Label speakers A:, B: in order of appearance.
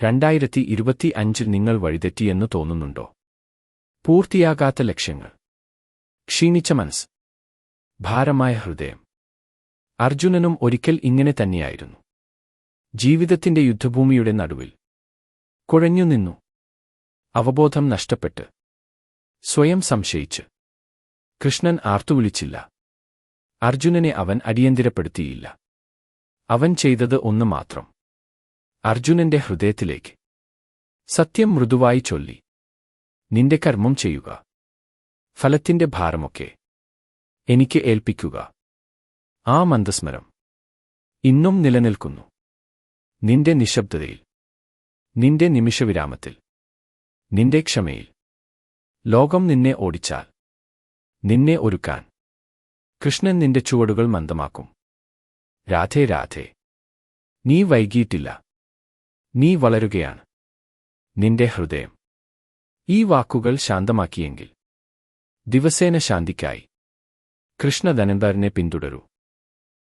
A: 2025 നിങ്ങൾ വഴിതെറ്റിയെന്ന് തോന്നുന്നുണ്ടോ? പൂർത്തിയാകാത്ത ലക്ഷ്യങ്ങൾ, ക്ഷീണിച്ച മനസ്സ്, ഭാരമായ ഹൃദയം. അർജുനനും ഒരിക്കൽ ഇങ്ങനെ തന്നെയായിരുന്നു. ജീവിതത്തിന്റെ യുദ്ധഭൂമിയുടെ നടുവിൽ കുഴഞ്ഞുനിന്നു. അവബോധം നഷ്ടപ്പെട്ട്, സ്വയം സംശയിച്ച്. കൃഷ്ണൻ ആർത്തുവിളിച്ചില്ല. അർജുനനെ അവൻ അടിയന്തിരപ്പെടുത്തിയില്ല. അവൻ ചെയ്തത് ഒന്ന് മാത്രം. അർജുനന്റെ ഹൃദയത്തിലേക്ക് സത്യം മൃദുവായി ചൊല്ലി. നിന്റെ കർമ്മം ചെയ്യുക. ഫലത്തിന്റെ ഭാരമൊക്കെ എനിക്ക് ഏൽപ്പിക്കുക. ആ മന്ദസ്മരം ഇന്നും നിലനിൽക്കുന്നു. നിന്റെ നിശബ്ദതയിൽ, നിന്റെ നിമിഷവിരാമത്തിൽ, നിന്റെ ക്ഷമയിൽ. ലോകം നിന്നെ ഓടിച്ചാൽ നിന്നെ ഒരുക്കാൻ കൃഷ്ണൻ നിന്റെ ചുവടുകൾ മന്ദമാക്കും. രാധേ രാധേ. നീ വൈകിയിട്ടില്ല. നീ വളരുകയാണ്. നിന്റെ ഹൃദയം ഈ വാക്കുകൾ ശാന്തമാക്കിയെങ്കിൽ ദിവസേന ശാന്തിക്കായി കൃഷ്ണ ധനന്ദറിനെ പിന്തുടരൂ.